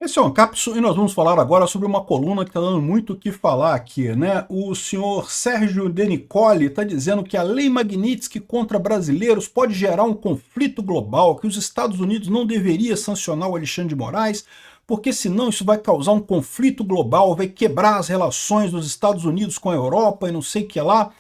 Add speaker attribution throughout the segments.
Speaker 1: Esse é o Ancapso e nós vamos falar agora sobre uma coluna que está dando muito o que falar aqui, né? O senhor Sérgio Denicoli está dizendo que a Lei Magnitsky contra brasileiros pode gerar um conflito global, que os Estados Unidos não deveria sancionar o Alexandre de Moraes, porque senão isso vai causar um conflito global, vai quebrar as relações dos Estados Unidos com a Europa e não sei o que lá.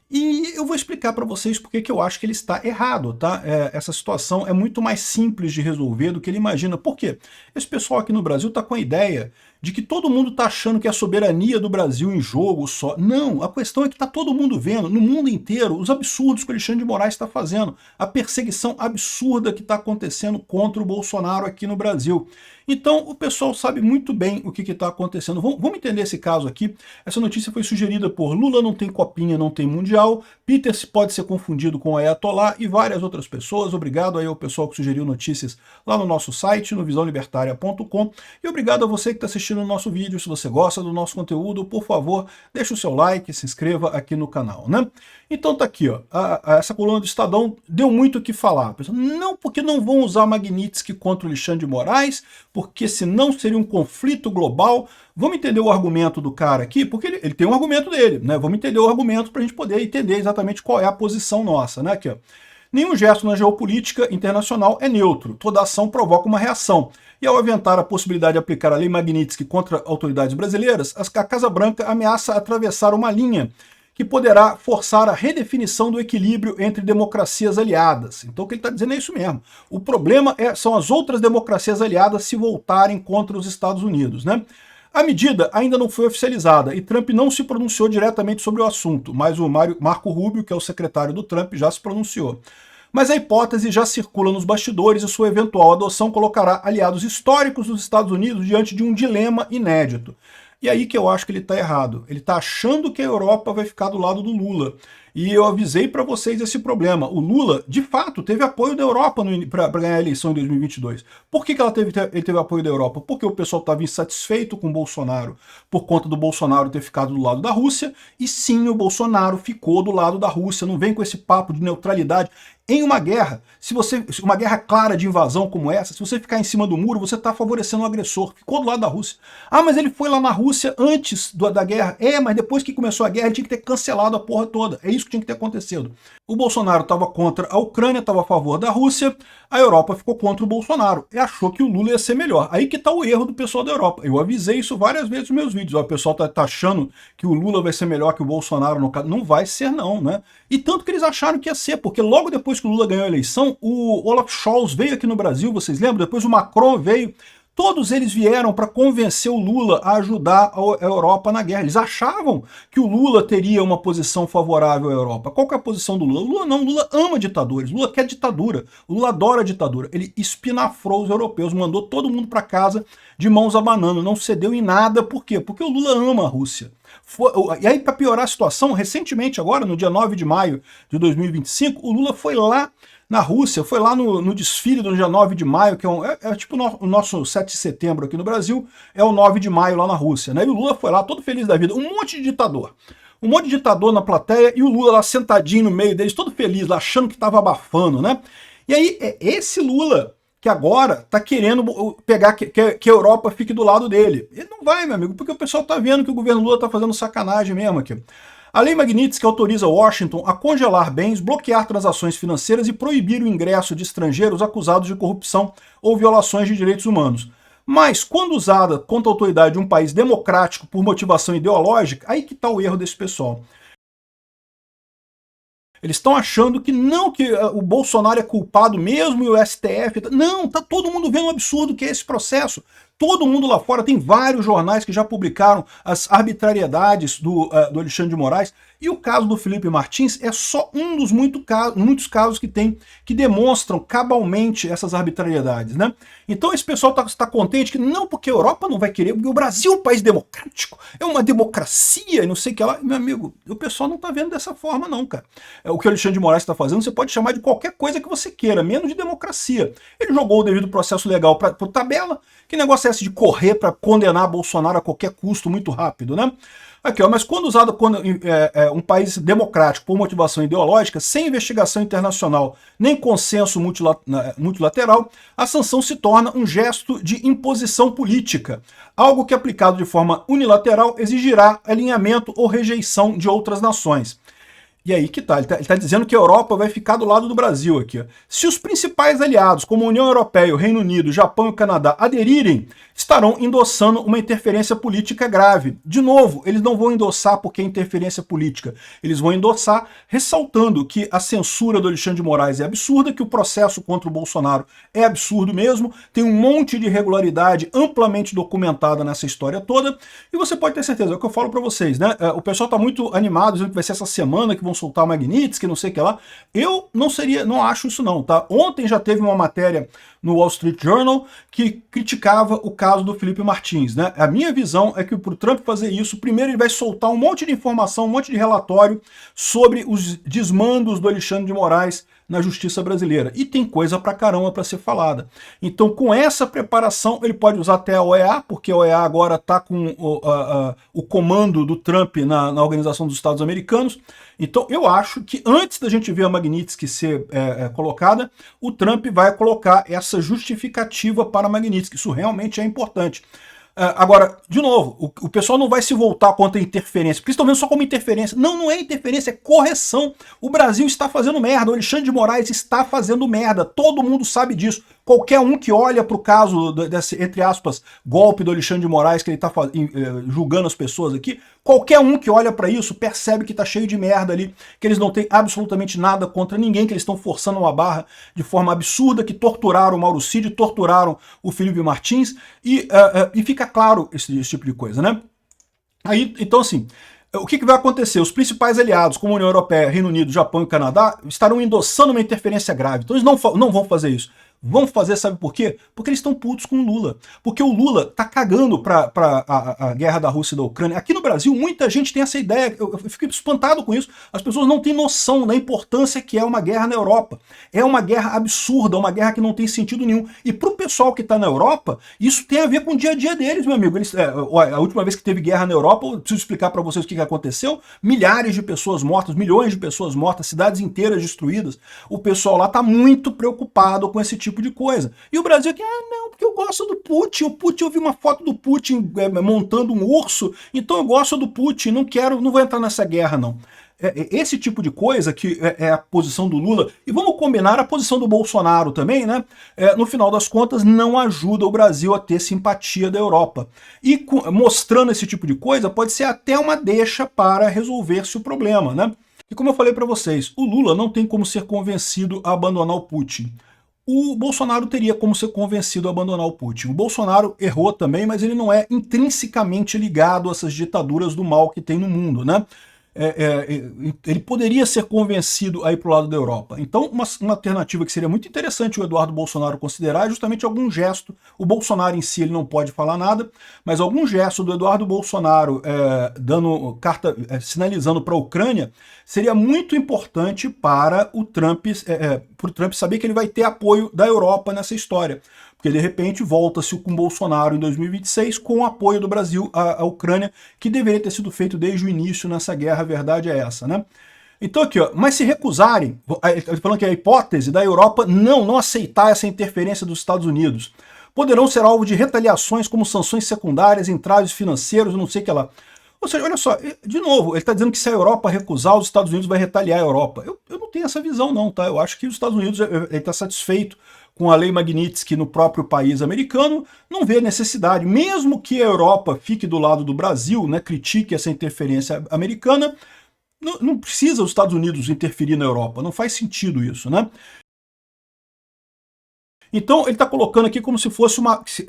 Speaker 1: E eu vou explicar para vocês porque que eu acho que ele está errado, tá? Essa situação é muito mais simples de resolver do que ele imagina. Por quê? Esse pessoal aqui no Brasil está com a ideia de que todo mundo está achando que é a soberania do Brasil em jogo só. Não, a questão é que está todo mundo vendo, no mundo inteiro, os absurdos que o Alexandre de Moraes está fazendo, a perseguição absurda que está acontecendo contra o Bolsonaro aqui no Brasil. Então, o pessoal sabe muito bem o que está acontecendo. Vamos entender esse caso aqui. Essa notícia foi sugerida por Lula não tem copinha, não tem mundial, Peter pode ser confundido com Ayatollah e várias outras pessoas. Obrigado aí ao pessoal que sugeriu notícias lá no nosso site, no visãolibertaria.com. E obrigado a você que está assistindo o nosso vídeo. Se você gosta do nosso conteúdo, por favor, deixe o seu like, se inscreva aqui no canal, né? Então tá aqui, ó, essa coluna do Estadão deu muito o que falar. Pessoal, não, porque não vão usar Magnitsky contra o Alexandre de Moraes, porque senão seria um conflito global. Vamos entender o argumento do cara aqui, porque ele tem um argumento dele, né? Vamos entender o argumento para a gente poder entender exatamente qual é a posição nossa, né? Aqui, ó. Nenhum gesto na geopolítica internacional é neutro. Toda ação provoca uma reação. E ao aventar a possibilidade de aplicar a Lei Magnitsky contra autoridades brasileiras, a Casa Branca ameaça atravessar uma linha que poderá forçar a redefinição do equilíbrio entre democracias aliadas. Então o que ele está dizendo é isso mesmo. O problema são as outras democracias aliadas se voltarem contra os Estados Unidos, né? A medida ainda não foi oficializada e Trump não se pronunciou diretamente sobre o assunto, mas o Marco Rubio, que é o secretário do Trump, já se pronunciou. Mas a hipótese já circula nos bastidores e sua eventual adoção colocará aliados históricos dos Estados Unidos diante de um dilema inédito. E aí que eu acho que ele está errado. Ele está achando que a Europa vai ficar do lado do Lula. E eu avisei para vocês esse problema. O Lula, de fato, teve apoio da Europa para ganhar a eleição em 2022. Por que ele teve apoio da Europa? Porque o pessoal estava insatisfeito com o Bolsonaro por conta do Bolsonaro ter ficado do lado da Rússia. E sim, o Bolsonaro ficou do lado da Rússia. Não vem com esse papo de neutralidade. Em uma guerra, uma guerra clara de invasão como essa, se você ficar em cima do muro, você está favorecendo o agressor. Ficou do lado da Rússia. Ah, mas ele foi lá na Rússia antes da guerra. Mas depois que começou a guerra, ele tinha que ter cancelado a porra toda. É isso que tinha que ter acontecido. O Bolsonaro estava contra a Ucrânia, estava a favor da Rússia, a Europa ficou contra o Bolsonaro e achou que o Lula ia ser melhor. Aí que está o erro do pessoal da Europa. Eu avisei isso várias vezes nos meus vídeos. Ó, o pessoal está achando que o Lula vai ser melhor que o Bolsonaro no caso. Não vai ser não, né? E tanto que eles acharam que ia ser, porque logo depois que o Lula ganhou a eleição, o Olaf Scholz veio aqui no Brasil, vocês lembram? Depois o Macron veio. Todos eles vieram para convencer o Lula a ajudar a Europa na guerra. Eles achavam que o Lula teria uma posição favorável à Europa. Qual que é a posição do Lula? O Lula não, o Lula ama ditadores, o Lula quer ditadura, o Lula adora ditadura. Ele espinafrou os europeus, mandou todo mundo para casa de mãos abanando, não cedeu em nada. Por quê? Porque o Lula ama a Rússia. E aí, para piorar a situação, recentemente, agora, no dia 9 de maio de 2025, o Lula foi lá na Rússia, foi lá no desfile do dia 9 de maio, que é tipo o nosso 7 de setembro aqui no Brasil, é o 9 de maio lá na Rússia, né? E o Lula foi lá todo feliz da vida, um monte de ditador. Um monte de ditador na plateia e o Lula lá sentadinho no meio deles, todo feliz, lá, achando que estava abafando, né? E aí, é esse Lula que agora está querendo pegar que a Europa fique do lado dele. Ele não vai, meu amigo, porque o pessoal está vendo que o governo Lula está fazendo sacanagem mesmo aqui. A Lei Magnitsky autoriza Washington a congelar bens, bloquear transações financeiras e proibir o ingresso de estrangeiros acusados de corrupção ou violações de direitos humanos. Mas, quando usada contra a autoridade de um país democrático por motivação ideológica, aí que está o erro desse pessoal. Eles estão achando que não, que o Bolsonaro é culpado mesmo e o STF... Não, tá todo mundo vendo o absurdo que é esse processo. Todo mundo lá fora, tem vários jornais que já publicaram as arbitrariedades do Alexandre de Moraes, e o caso do Felipe Martins é só um dos muitos casos que tem, que demonstram cabalmente essas arbitrariedades, né? Então esse pessoal está contente que não, porque a Europa não vai querer, porque o Brasil é um país democrático, é uma democracia e não sei o que lá. Meu amigo, o pessoal não está vendo dessa forma não, cara. O que o Alexandre de Moraes está fazendo, você pode chamar de qualquer coisa que você queira, menos de democracia. Ele jogou o devido processo legal para tabela. Que negócio processo de correr para condenar Bolsonaro a qualquer custo muito rápido, né? Aqui, ó, mas quando usado quando um país democrático por motivação ideológica, sem investigação internacional nem consenso multilateral, a sanção se torna um gesto de imposição política, algo que aplicado de forma unilateral exigirá alinhamento ou rejeição de outras nações. E aí que tá, ele tá dizendo que a Europa vai ficar do lado do Brasil aqui. Ó. Se os principais aliados, como a União Europeia, o Reino Unido, o Japão e o Canadá, aderirem, estarão endossando uma interferência política grave. De novo, eles não vão endossar porque é interferência política. Eles vão endossar ressaltando que a censura do Alexandre de Moraes é absurda, que o processo contra o Bolsonaro é absurdo mesmo, tem um monte de irregularidade amplamente documentada nessa história toda, e você pode ter certeza, é o que eu falo pra vocês, né? O pessoal tá muito animado, dizendo que vai ser essa semana que vão soltar o Magnitsky, não sei o que lá. Eu não acho isso não, tá? Ontem já teve uma matéria no Wall Street Journal que criticava o caso do Felipe Martins, né? A minha visão é que pro Trump fazer isso, primeiro ele vai soltar um monte de informação, um monte de relatório sobre os desmandos do Alexandre de Moraes na justiça brasileira. E tem coisa pra caramba pra ser falada. Então, com essa preparação, ele pode usar até a OEA, porque a OEA agora tá com o comando do Trump na Organização dos Estados Americanos. Então, eu acho que antes da gente ver a Magnitsky ser colocada, o Trump vai colocar essa justificativa para a Magnitsky. Isso realmente é importante. Agora, de novo, o pessoal não vai se voltar contra a interferência, porque eles estão vendo só como interferência. Não, não é interferência, é correção. O Brasil está fazendo merda, o Alexandre de Moraes está fazendo merda, todo mundo sabe disso. Qualquer um que olha para o caso desse, entre aspas, golpe do Alexandre de Moraes, que ele está julgando as pessoas aqui, qualquer um que olha para isso percebe que está cheio de merda ali, que eles não têm absolutamente nada contra ninguém, que eles estão forçando uma barra de forma absurda, que torturaram o Mauro Cid, torturaram o Felipe Martins, e fica claro esse tipo de coisa, né? Aí, então assim, o que vai acontecer? Os principais aliados, como a União Europeia, Reino Unido, Japão e Canadá, estarão endossando uma interferência grave. Então eles não vão fazer isso. Vão fazer, sabe por quê? Porque eles estão putos com o Lula. Porque o Lula tá cagando pra a guerra da Rússia e da Ucrânia. Aqui no Brasil, muita gente tem essa ideia. Eu fico espantado com isso. As pessoas não têm noção da importância que é uma guerra na Europa. É uma guerra absurda, uma guerra que não tem sentido nenhum. E pro pessoal que tá na Europa, isso tem a ver com o dia a dia deles, meu amigo. A última vez que teve guerra na Europa, eu preciso explicar pra vocês o que aconteceu. Milhares de pessoas mortas, milhões de pessoas mortas, cidades inteiras destruídas. O pessoal lá tá muito preocupado com esse tipo de coisa. E o Brasil aqui, não, porque eu gosto do Putin. O Putin, eu vi uma foto do Putin montando um urso, então eu gosto do Putin, não vou entrar nessa guerra, não. Esse tipo de coisa que é a posição do Lula, e vamos combinar a posição do Bolsonaro também, né? No final das contas, não ajuda o Brasil a ter simpatia da Europa. E mostrando esse tipo de coisa, pode ser até uma deixa para resolver-se o problema, né? E como eu falei para vocês, o Lula não tem como ser convencido a abandonar o Putin. O Bolsonaro teria como ser convencido a abandonar o Putin. O Bolsonaro errou também, mas ele não é intrinsecamente ligado a essas ditaduras do mal que tem no mundo, né? Ele poderia ser convencido a ir para o lado da Europa. Então, uma alternativa que seria muito interessante o Eduardo Bolsonaro considerar é justamente algum gesto. O Bolsonaro em si ele não pode falar nada, mas algum gesto do Eduardo Bolsonaro dando carta, sinalizando para a Ucrânia, seria muito importante para o Trump saber que ele vai ter apoio da Europa nessa história. Porque de repente volta-se com Bolsonaro em 2026 com o apoio do Brasil à Ucrânia, que deveria ter sido feito desde o início nessa guerra, a verdade é essa, né? Então aqui, ó, mas se recusarem, falando que é a hipótese da Europa não aceitar essa interferência dos Estados Unidos, poderão ser alvo de retaliações como sanções secundárias, entraves financeiros, não sei o que lá. Ou seja, olha só, de novo, ele está dizendo que se a Europa recusar, os Estados Unidos vai retaliar a Europa. Eu não tenho essa visão não, tá? Eu acho que os Estados Unidos está satisfeito com a lei Magnitsky no próprio país americano, não vê necessidade, mesmo que a Europa fique do lado do Brasil, né, critique essa interferência americana, não precisa os Estados Unidos interferir na Europa, não faz sentido isso, né? Então ele está colocando aqui como se fosse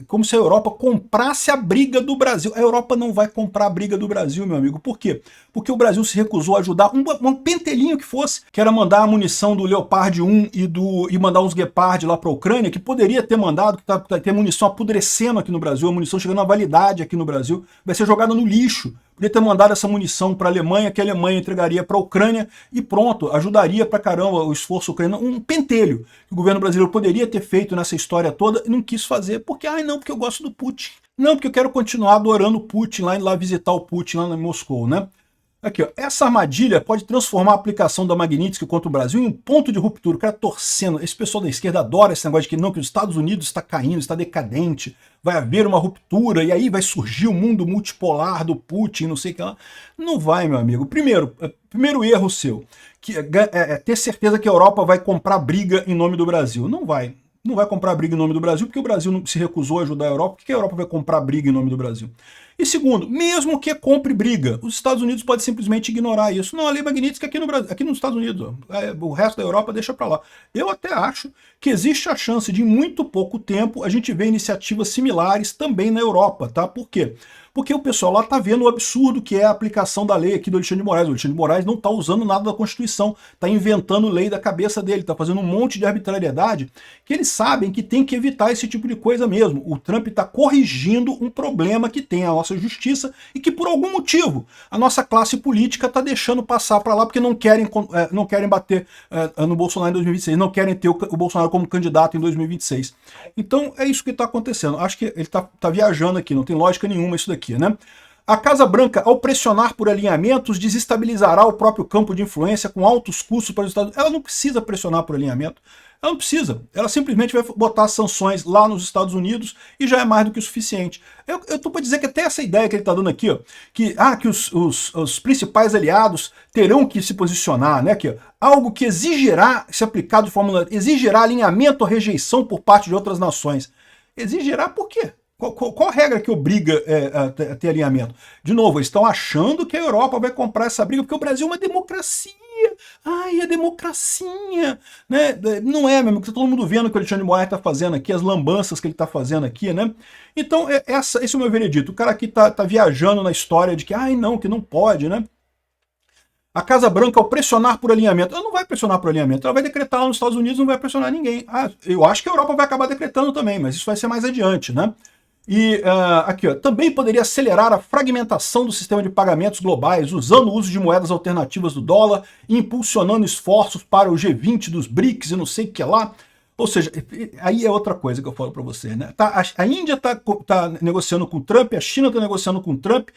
Speaker 1: como se a Europa comprasse a briga do Brasil. A Europa não vai comprar a briga do Brasil, meu amigo. Por quê? Porque o Brasil se recusou a ajudar um pentelinho que fosse, que era mandar a munição do Leopard 1 e mandar uns Gepard lá para a Ucrânia, que poderia ter mandado, que tem munição apodrecendo aqui no Brasil, a munição chegando à validade aqui no Brasil, vai ser jogada no lixo. Podia ter mandado essa munição para a Alemanha, que a Alemanha entregaria para a Ucrânia e pronto, ajudaria pra caramba o esforço ucraniano. Um pentelho que o governo brasileiro poderia ter feito nessa história toda e não quis fazer, porque, não, porque eu gosto do Putin. Não, porque eu quero continuar adorando o Putin, lá visitar o Putin lá em Moscou, né? Aqui, ó, essa armadilha pode transformar a aplicação da Magnitsky contra o Brasil em um ponto de ruptura. O cara torcendo. Esse pessoal da esquerda adora esse negócio de que não, que os Estados Unidos está caindo, está decadente, vai haver uma ruptura e aí vai surgir o mundo multipolar do Putin, não sei o que lá. Não vai, meu amigo. Primeiro erro seu, que é ter certeza que a Europa vai comprar briga em nome do Brasil. Não vai. Não vai comprar briga em nome do Brasil, porque o Brasil não se recusou a ajudar a Europa. Por que a Europa vai comprar briga em nome do Brasil? E segundo, mesmo que compre briga, os Estados Unidos podem simplesmente ignorar isso. Não, a lei Magnitsky aqui no Brasil, aqui nos Estados Unidos, o resto da Europa deixa para lá. Eu até acho que existe a chance de, em muito pouco tempo, a gente ver iniciativas similares também na Europa, tá? Por quê? Porque o pessoal lá está vendo o absurdo que é a aplicação da lei aqui do Alexandre de Moraes. O Alexandre de Moraes não está usando nada da Constituição, está inventando lei da cabeça dele, está fazendo um monte de arbitrariedade, que eles sabem que tem que evitar esse tipo de coisa mesmo. O Trump está corrigindo um problema que tem a nossa justiça e que, por algum motivo, a nossa classe política está deixando passar para lá porque não querem bater no Bolsonaro em 2026, não querem ter o Bolsonaro como candidato em 2026. Então é isso que está acontecendo. Acho que ele está viajando aqui, não tem lógica nenhuma isso daqui. Né? A Casa Branca, ao pressionar por alinhamentos, desestabilizará o próprio campo de influência com altos custos para os Estados Unidos. Ela não precisa pressionar por alinhamento. Ela não precisa. Ela simplesmente vai botar sanções lá nos Estados Unidos e já é mais do que o suficiente. Eu estou para dizer que até essa ideia que ele está dando aqui, ó, que os principais aliados terão que se posicionar, né, aqui, ó, algo que exigirá, se aplicado de forma, exigirá alinhamento ou rejeição por parte de outras nações. Exigirá por quê? Qual a regra que obriga a ter alinhamento? De novo, eles estão achando que a Europa vai comprar essa briga porque o Brasil é uma democracia. Ai, é democracia. Né? Não é, meu amigo, tá todo mundo vendo o que o Alexandre de Moraes está fazendo aqui, as lambanças que ele está fazendo aqui, né? Então, esse é o meu veredito. O cara aqui tá viajando na história de que, não, que não pode, né? A Casa Branca, ao pressionar por alinhamento, ela não vai pressionar por alinhamento, ela vai decretar lá nos Estados Unidos, não vai pressionar ninguém. Eu acho que a Europa vai acabar decretando também, mas isso vai ser mais adiante, né? E aqui, ó, também poderia acelerar a fragmentação do sistema de pagamentos globais, usando o uso de moedas alternativas do dólar e impulsionando esforços para o G20 dos BRICS e não sei o que lá. Ou seja, aí é outra coisa que eu falo para você, né? A Índia está negociando com o Trump, a China está negociando com o Trump,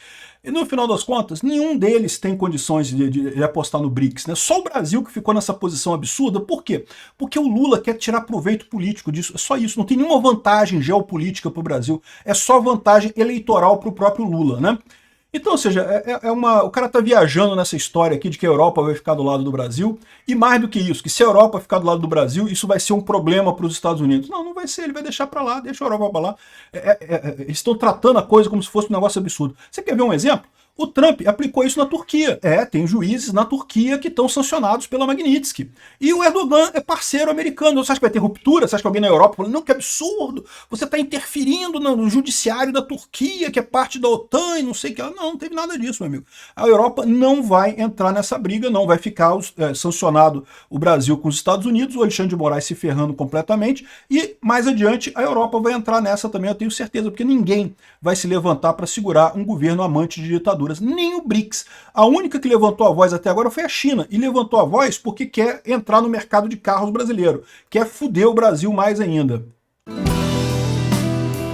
Speaker 1: e no final das contas, nenhum deles tem condições de apostar no BRICS, né? Só o Brasil que ficou nessa posição absurda. Por quê? Porque o Lula quer tirar proveito político disso. É só isso, não tem nenhuma vantagem geopolítica para o Brasil, é só vantagem eleitoral para o próprio Lula, né? Então, ou seja, o cara tá viajando nessa história aqui de que a Europa vai ficar do lado do Brasil, e mais do que isso, que se a Europa ficar do lado do Brasil, isso vai ser um problema para os Estados Unidos. Não, não vai ser, ele vai deixar para lá, deixa a Europa para lá. Eles estão tratando a coisa como se fosse um negócio absurdo. Você quer ver um exemplo? O Trump aplicou isso na Turquia. Tem juízes na Turquia que estão sancionados pela Magnitsky. E o Erdogan é parceiro americano. Você acha que vai ter ruptura? Você acha que alguém na Europa fala, não, que absurdo, você está interferindo no judiciário da Turquia, que é parte da OTAN e não sei o que. Não teve nada disso, meu amigo. A Europa não vai entrar nessa briga, não vai ficar sancionado o Brasil com os Estados Unidos, o Alexandre de Moraes se ferrando completamente, e mais adiante a Europa vai entrar nessa também, eu tenho certeza, porque ninguém vai se levantar para segurar um governo amante de ditadura. Nem o BRICS. A única que levantou a voz até agora foi a China, e levantou a voz porque quer entrar no mercado de carros brasileiro, quer fuder o Brasil mais ainda.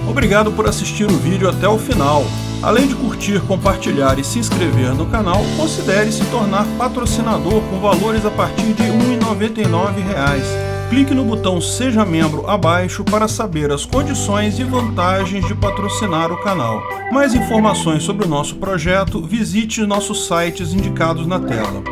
Speaker 1: Obrigado por assistir o vídeo até o final. Além de curtir, compartilhar e se inscrever no canal, considere se tornar patrocinador com valores a partir de R$ 1,99. Clique no botão Seja Membro abaixo para saber as condições e vantagens de patrocinar o canal. Mais informações sobre o nosso projeto, visite nossos sites indicados na tela.